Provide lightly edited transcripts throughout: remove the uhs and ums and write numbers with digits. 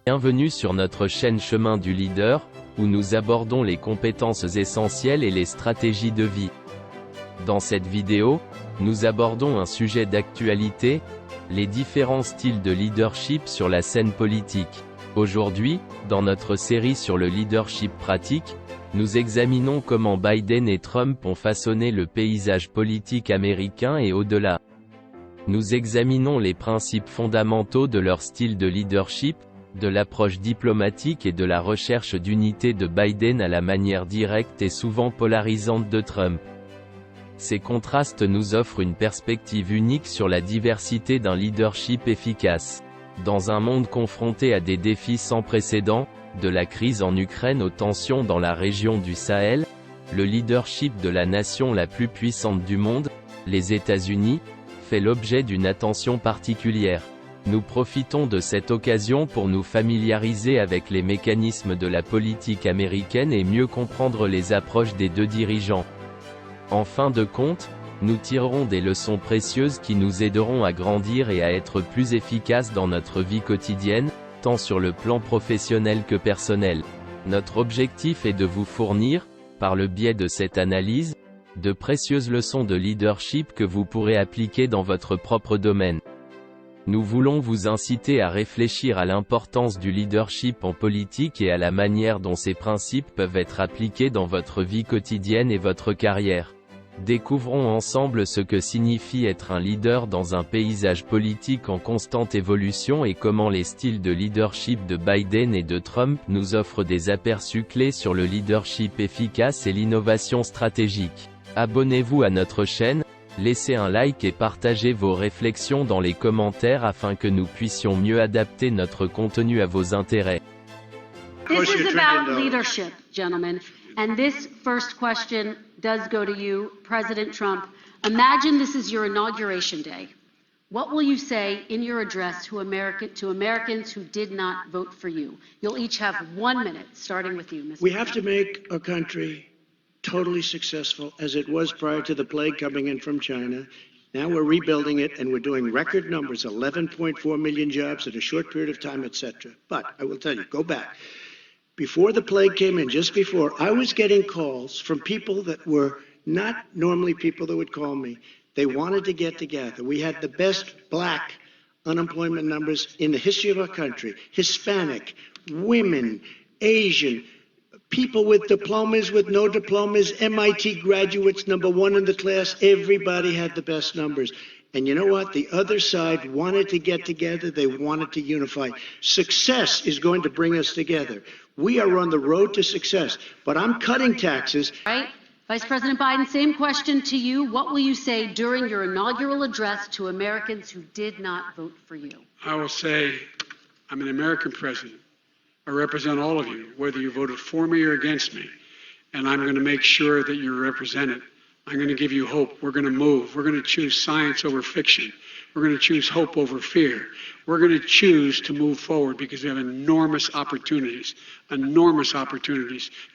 Bienvenue sur notre chaîne Chemin du Leader, où nous abordons les compétences essentielles et les stratégies de vie. Dans cette vidéo, nous abordons un sujet d'actualité, les différents styles de leadership sur la scène politique. Aujourd'hui, dans notre série sur le leadership pratique, nous examinons comment Biden et Trump ont façonné le paysage politique américain et au-delà. Nous examinons les principes fondamentaux de leur style de leadership, de l'approche diplomatique et de la recherche d'unité de Biden à la manière directe et souvent polarisante de Trump. Ces contrastes nous offrent une perspective unique sur la diversité d'un leadership efficace. Dans un monde confronté à des défis sans précédent, de la crise en Ukraine aux tensions dans la région du Sahel, le leadership de la nation la plus puissante du monde, les États-Unis, fait l'objet d'une attention particulière. Nous profitons de cette occasion pour nous familiariser avec les mécanismes de la politique américaine et mieux comprendre les approches des deux dirigeants. En fin de compte, nous tirerons des leçons précieuses qui nous aideront à grandir et à être plus efficaces dans notre vie quotidienne, tant sur le plan professionnel que personnel. Notre objectif est de vous fournir, par le biais de cette analyse, de précieuses leçons de leadership que vous pourrez appliquer dans votre propre domaine. Nous voulons vous inciter à réfléchir à l'importance du leadership en politique et à la manière dont ces principes peuvent être appliqués dans votre vie quotidienne et votre carrière. Découvrons ensemble ce que signifie être un leader dans un paysage politique en constante évolution et comment les styles de leadership de Biden et de Trump nous offrent des aperçus clés sur le leadership efficace et l'innovation stratégique. Abonnez-vous à notre chaîne, laissez un like et partagez vos réflexions dans les commentaires afin que nous puissions mieux adapter notre contenu à vos intérêts. This is about leadership, gentlemen. And this first question does go to you, President Trump. Imagine this is your inauguration day. What will you say in your address to Americans who did not vote for you? You'll each have 1 minute, starting with you, Mr. We have to make our country totally successful as it was prior to the plague coming in from China. Now we're rebuilding it and we're doing record numbers, 11.4 million jobs in a short period of time, etc. But I will tell you, go back. Before the plague came in, just before, I was getting calls from people that were not normally people that would call me. They wanted to get together. We had the best black unemployment numbers in the history of our country. Hispanic, women, Asian, people with diplomas, with no diplomas, MIT graduates, #1 in the class. Everybody had the best numbers. And you know what? The other side wanted to get together. They wanted to unify. Success is going to bring us together. We are on the road to success. But I'm cutting taxes. Right? Vice President Biden, same question to you. What will you say during your inaugural address to Americans who did not vote for you? I will say, I'm an American president. I represent all of you, whether you voted for me or against me. And I'm going to make sure that you're represented. I'm going to give you hope. We're going to move. We're going to choose science over fiction. We're going to choose hope over fear. We're going to choose to move forward because we have enormous opportunities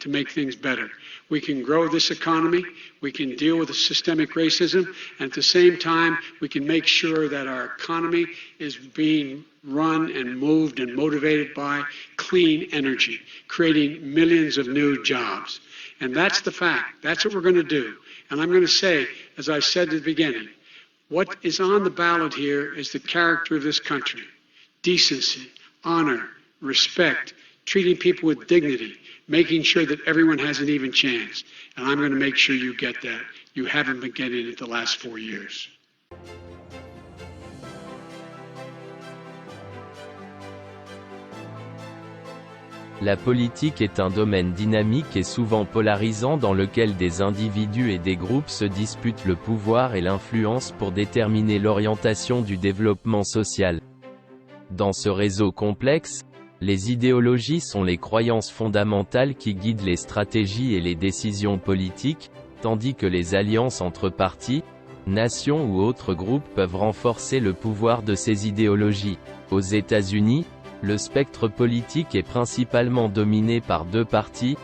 to make things better. We can grow this economy. We can deal with the systemic racism. And at the same time, we can make sure that our economy is being run and moved and motivated by clean energy, creating millions of new jobs. And that's the fact. That's what we're going to do. And I'm going to say, as I said at the beginning, what is on the ballot here is the character of this country. Decency, honor, respect, treating people with dignity, making sure that everyone has an even chance. And I'm going to make sure you get that. You haven't been getting it the last 4 years. La politique est un domaine dynamique et souvent polarisant dans lequel des individus et des groupes se disputent le pouvoir et l'influence pour déterminer l'orientation du développement social. Dans ce réseau complexe, les idéologies sont les croyances fondamentales qui guident les stratégies et les décisions politiques, tandis que les alliances entre partis, nations ou autres groupes peuvent renforcer le pouvoir de ces idéologies. Aux États-Unis, le spectre politique est principalement dominé par deux partis,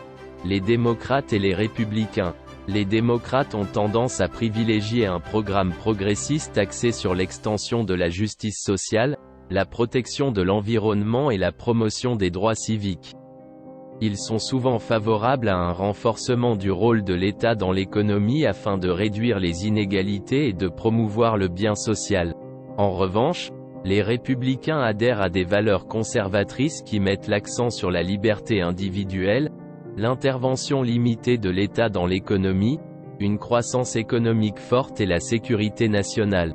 les démocrates et les républicains. Les démocrates ont tendance à privilégier un programme progressiste axé sur l'extension de la justice sociale, la protection de l'environnement et la promotion des droits civiques. Ils sont souvent favorables à un renforcement du rôle de l'État dans l'économie afin de réduire les inégalités et de promouvoir le bien social. En revanche, les républicains adhèrent à des valeurs conservatrices qui mettent l'accent sur la liberté individuelle, l'intervention limitée de l'État dans l'économie, une croissance économique forte et la sécurité nationale.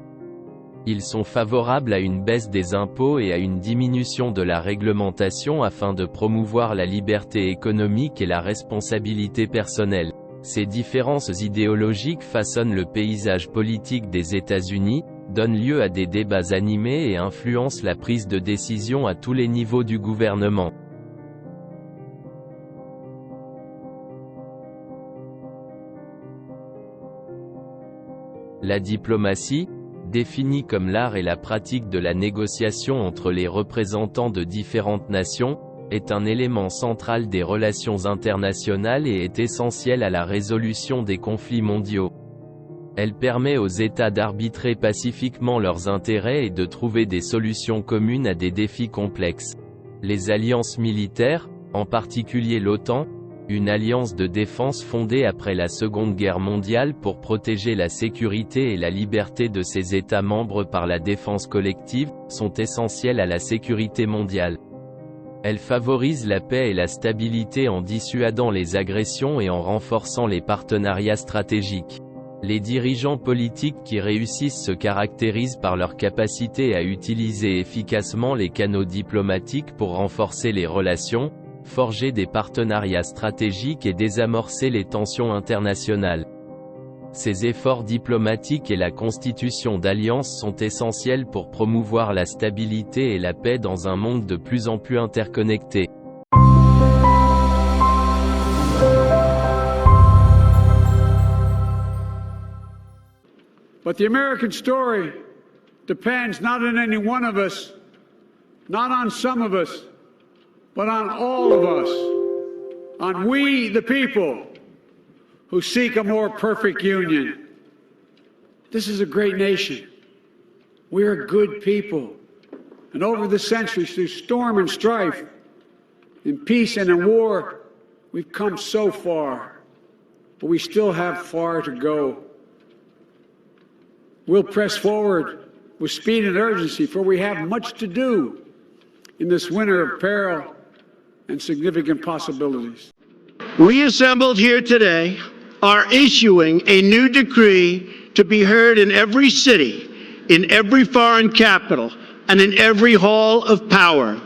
Ils sont favorables à une baisse des impôts et à une diminution de la réglementation afin de promouvoir la liberté économique et la responsabilité personnelle. Ces différences idéologiques façonnent le paysage politique des États-Unis, donnent lieu à des débats animés et influencent la prise de décision à tous les niveaux du gouvernement. La diplomatie, définie comme l'art et la pratique de la négociation entre les représentants de différentes nations, est un élément central des relations internationales et est essentielle à la résolution des conflits mondiaux. Elle permet aux États d'arbitrer pacifiquement leurs intérêts et de trouver des solutions communes à des défis complexes. Les alliances militaires, en particulier l'OTAN, une alliance de défense fondée après la Seconde Guerre mondiale pour protéger la sécurité et la liberté de ses États membres par la défense collective, sont essentielles à la sécurité mondiale. Elles favorisent la paix et la stabilité en dissuadant les agressions et en renforçant les partenariats stratégiques. Les dirigeants politiques qui réussissent se caractérisent par leur capacité à utiliser efficacement les canaux diplomatiques pour renforcer les relations, forger des partenariats stratégiques et désamorcer les tensions internationales. Ces efforts diplomatiques et la constitution d'alliances sont essentiels pour promouvoir la stabilité et la paix dans un monde de plus en plus interconnecté. But the American story depends not on any one of us, not on some of us, but on all of us, on we the people who seek a more perfect union. This is a great nation. We are good people. And over the centuries, through storm and strife, in peace and in war, we've come so far, but we still have far to go. We'll press forward with speed and urgency, for we have much to do in this winter of peril and significant possibilities. We assembled here today are issuing a new decree to be heard in every city, in every foreign capital, and in every hall of power.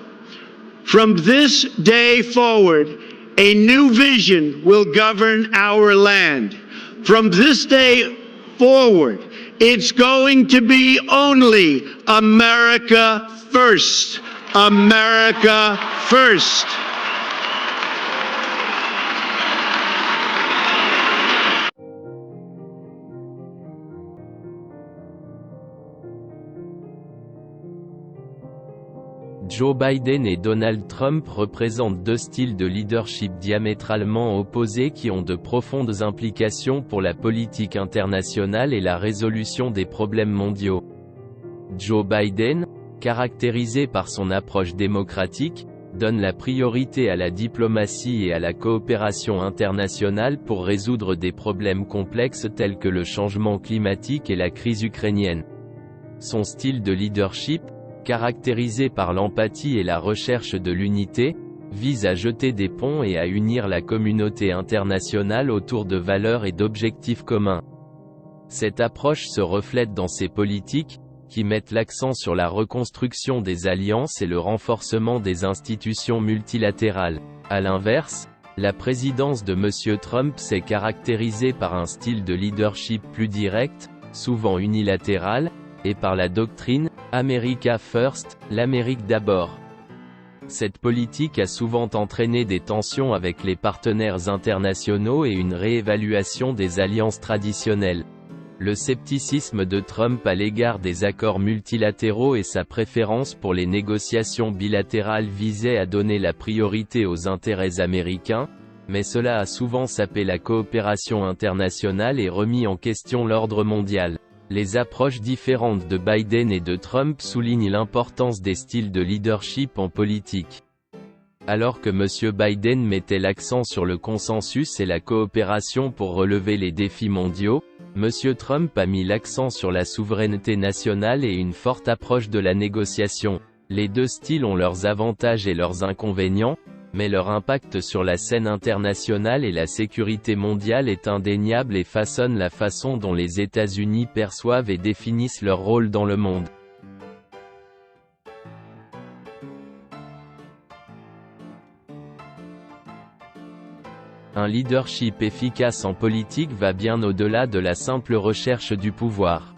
From this day forward, a new vision will govern our land. From this day forward, it's going to be only America first. America first. Joe Biden et Donald Trump représentent deux styles de leadership diamétralement opposés qui ont de profondes implications pour la politique internationale et la résolution des problèmes mondiaux. Joe Biden, caractérisé par son approche démocratique, donne la priorité à la diplomatie et à la coopération internationale pour résoudre des problèmes complexes tels que le changement climatique et la crise ukrainienne. Son style de leadership, caractérisé par l'empathie et la recherche de l'unité, vise à jeter des ponts et à unir la communauté internationale autour de valeurs et d'objectifs communs. Cette approche se reflète dans ses politiques, qui mettent l'accent sur la reconstruction des alliances et le renforcement des institutions multilatérales. À l'inverse, la présidence de M. Trump s'est caractérisée par un style de leadership plus direct, souvent unilatéral, et par la doctrine « America First », l'Amérique d'abord. Cette politique a souvent entraîné des tensions avec les partenaires internationaux et une réévaluation des alliances traditionnelles. Le scepticisme de Trump à l'égard des accords multilatéraux et sa préférence pour les négociations bilatérales visaient à donner la priorité aux intérêts américains, mais cela a souvent sapé la coopération internationale et remis en question l'ordre mondial. Les approches différentes de Biden et de Trump soulignent l'importance des styles de leadership en politique. Alors que M. Biden mettait l'accent sur le consensus et la coopération pour relever les défis mondiaux, M. Trump a mis l'accent sur la souveraineté nationale et une forte approche de la négociation. Les deux styles ont leurs avantages et leurs inconvénients, mais leur impact sur la scène internationale et la sécurité mondiale est indéniable et façonne la façon dont les États-Unis perçoivent et définissent leur rôle dans le monde. Un leadership efficace en politique va bien au-delà de la simple recherche du pouvoir.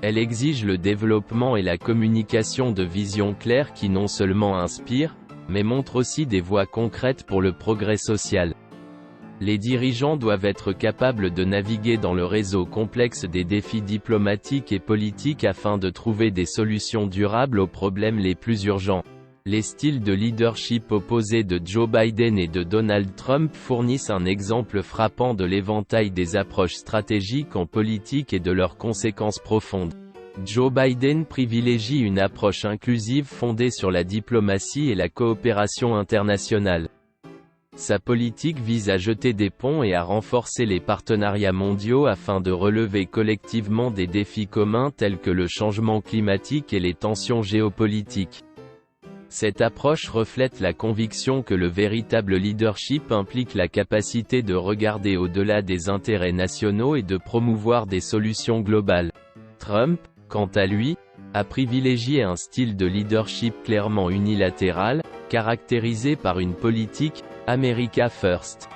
Elle exige le développement et la communication de visions claires qui non seulement inspirent, mais montrent aussi des voies concrètes pour le progrès social. Les dirigeants doivent être capables de naviguer dans le réseau complexe des défis diplomatiques et politiques afin de trouver des solutions durables aux problèmes les plus urgents. Les styles de leadership opposés de Joe Biden et de Donald Trump fournissent un exemple frappant de l'éventail des approches stratégiques en politique et de leurs conséquences profondes. Joe Biden privilégie une approche inclusive fondée sur la diplomatie et la coopération internationale. Sa politique vise à jeter des ponts et à renforcer les partenariats mondiaux afin de relever collectivement des défis communs tels que le changement climatique et les tensions géopolitiques. Cette approche reflète la conviction que le véritable leadership implique la capacité de regarder au-delà des intérêts nationaux et de promouvoir des solutions globales. Trump, quant à lui, a privilégié un style de leadership clairement unilatéral, caractérisé par une politique « America First ».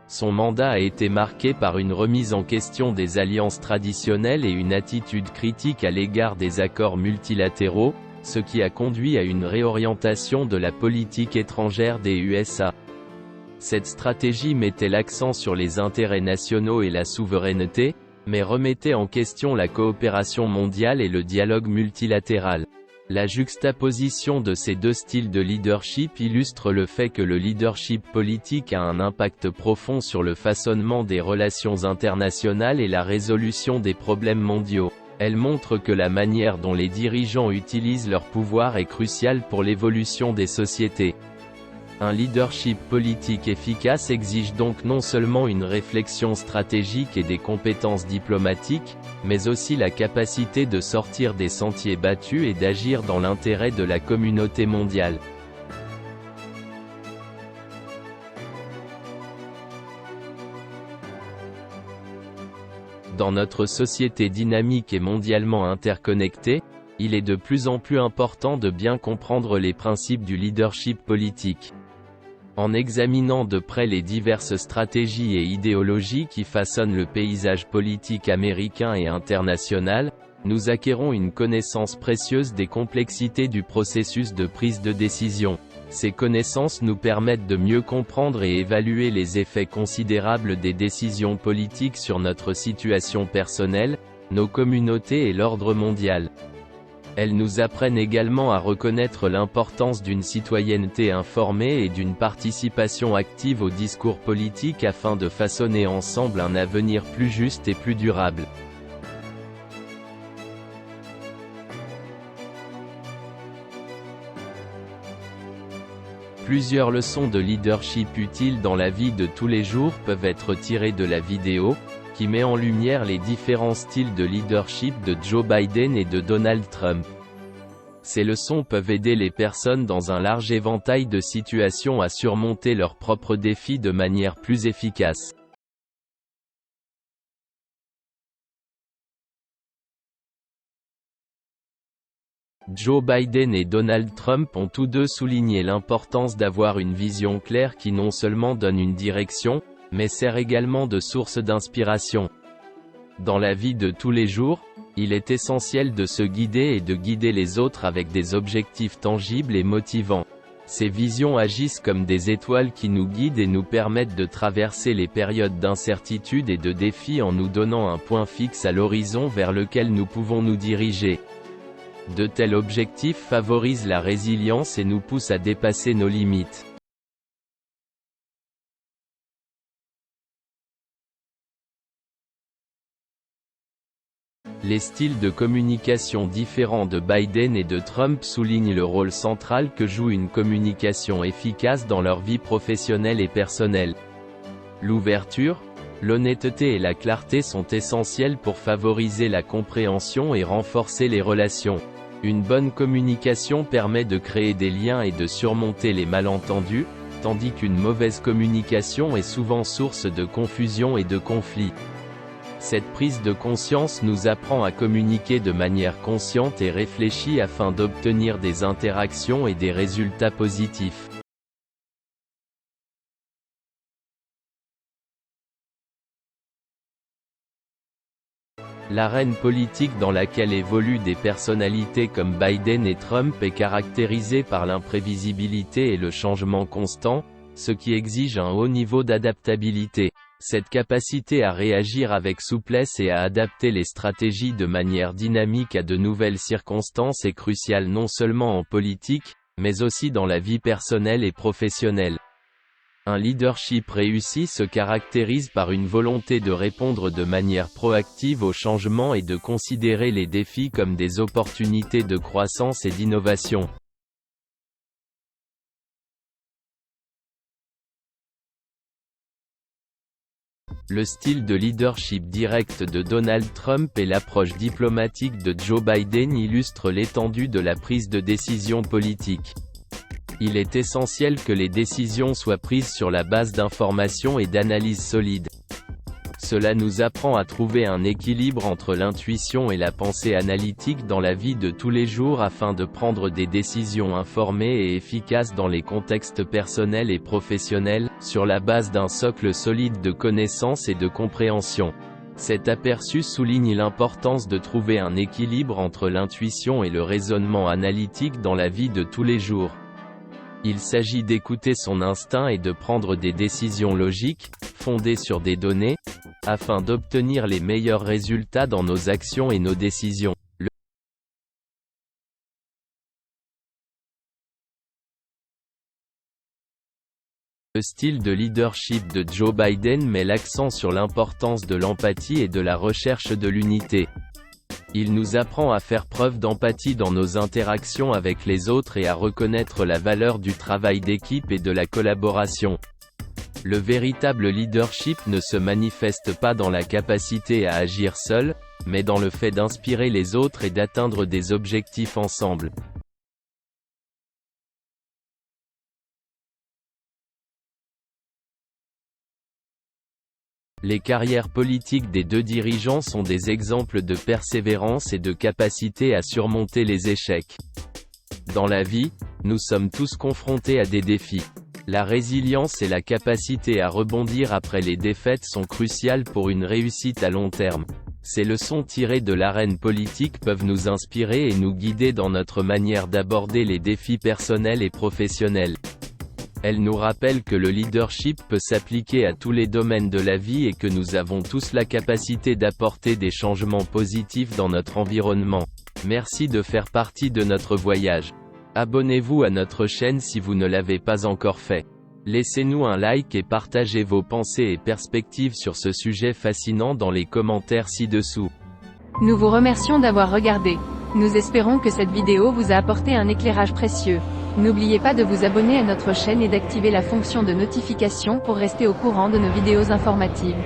Son mandat a été marqué par une remise en question des alliances traditionnelles et une attitude critique à l'égard des accords multilatéraux, ce qui a conduit à une réorientation de la politique étrangère des USA. Cette stratégie mettait l'accent sur les intérêts nationaux et la souveraineté, mais remettait en question la coopération mondiale et le dialogue multilatéral. La juxtaposition de ces deux styles de leadership illustre le fait que le leadership politique a un impact profond sur le façonnement des relations internationales et la résolution des problèmes mondiaux. Elle montre que la manière dont les dirigeants utilisent leur pouvoir est cruciale pour l'évolution des sociétés. Un leadership politique efficace exige donc non seulement une réflexion stratégique et des compétences diplomatiques, mais aussi la capacité de sortir des sentiers battus et d'agir dans l'intérêt de la communauté mondiale. Dans notre société dynamique et mondialement interconnectée, il est de plus en plus important de bien comprendre les principes du leadership politique. En examinant de près les diverses stratégies et idéologies qui façonnent le paysage politique américain et international, nous acquérons une connaissance précieuse des complexités du processus de prise de décision. Ces connaissances nous permettent de mieux comprendre et évaluer les effets considérables des décisions politiques sur notre situation personnelle, nos communautés et l'ordre mondial. Elles nous apprennent également à reconnaître l'importance d'une citoyenneté informée et d'une participation active au discours politique afin de façonner ensemble un avenir plus juste et plus durable. Plusieurs leçons de leadership utiles dans la vie de tous les jours peuvent être tirées de la vidéo, qui met en lumière les différents styles de leadership de Joe Biden et de Donald Trump. Ces leçons peuvent aider les personnes dans un large éventail de situations à surmonter leurs propres défis de manière plus efficace. Joe Biden et Donald Trump ont tous deux souligné l'importance d'avoir une vision claire qui non seulement donne une direction, mais sert également de source d'inspiration. Dans la vie de tous les jours, il est essentiel de se guider et de guider les autres avec des objectifs tangibles et motivants. Ces visions agissent comme des étoiles qui nous guident et nous permettent de traverser les périodes d'incertitude et de défis en nous donnant un point fixe à l'horizon vers lequel nous pouvons nous diriger. De tels objectifs favorisent la résilience et nous poussent à dépasser nos limites. Les styles de communication différents de Biden et de Trump soulignent le rôle central que joue une communication efficace dans leur vie professionnelle et personnelle. L'ouverture, l'honnêteté et la clarté sont essentielles pour favoriser la compréhension et renforcer les relations. Une bonne communication permet de créer des liens et de surmonter les malentendus, tandis qu'une mauvaise communication est souvent source de confusion et de conflits. Cette prise de conscience nous apprend à communiquer de manière consciente et réfléchie afin d'obtenir des interactions et des résultats positifs. L'arène politique dans laquelle évoluent des personnalités comme Biden et Trump est caractérisée par l'imprévisibilité et le changement constant, ce qui exige un haut niveau d'adaptabilité. Cette capacité à réagir avec souplesse et à adapter les stratégies de manière dynamique à de nouvelles circonstances est cruciale non seulement en politique, mais aussi dans la vie personnelle et professionnelle. Un leadership réussi se caractérise par une volonté de répondre de manière proactive aux changements et de considérer les défis comme des opportunités de croissance et d'innovation. Le style de leadership direct de Donald Trump et l'approche diplomatique de Joe Biden illustrent l'étendue de la prise de décision politique. Il est essentiel que les décisions soient prises sur la base d'informations et d'analyses solides. Cela nous apprend à trouver un équilibre entre l'intuition et la pensée analytique dans la vie de tous les jours afin de prendre des décisions informées et efficaces dans les contextes personnels et professionnels, sur la base d'un socle solide de connaissances et de compréhension. Cet aperçu souligne l'importance de trouver un équilibre entre l'intuition et le raisonnement analytique dans la vie de tous les jours. Il s'agit d'écouter son instinct et de prendre des décisions logiques, fondées sur des données, afin d'obtenir les meilleurs résultats dans nos actions et nos décisions. Le style de leadership de Joe Biden met l'accent sur l'importance de l'empathie et de la recherche de l'unité. Il nous apprend à faire preuve d'empathie dans nos interactions avec les autres et à reconnaître la valeur du travail d'équipe et de la collaboration. Le véritable leadership ne se manifeste pas dans la capacité à agir seul, mais dans le fait d'inspirer les autres et d'atteindre des objectifs ensemble. Les carrières politiques des deux dirigeants sont des exemples de persévérance et de capacité à surmonter les échecs. Dans la vie, nous sommes tous confrontés à des défis. La résilience et la capacité à rebondir après les défaites sont cruciales pour une réussite à long terme. Ces leçons tirées de l'arène politique peuvent nous inspirer et nous guider dans notre manière d'aborder les défis personnels et professionnels. Elles nous rappellent que le leadership peut s'appliquer à tous les domaines de la vie et que nous avons tous la capacité d'apporter des changements positifs dans notre environnement. Merci de faire partie de notre voyage. Abonnez-vous à notre chaîne si vous ne l'avez pas encore fait. Laissez-nous un like et partagez vos pensées et perspectives sur ce sujet fascinant dans les commentaires ci-dessous. Nous vous remercions d'avoir regardé. Nous espérons que cette vidéo vous a apporté un éclairage précieux. N'oubliez pas de vous abonner à notre chaîne et d'activer la fonction de notification pour rester au courant de nos vidéos informatives.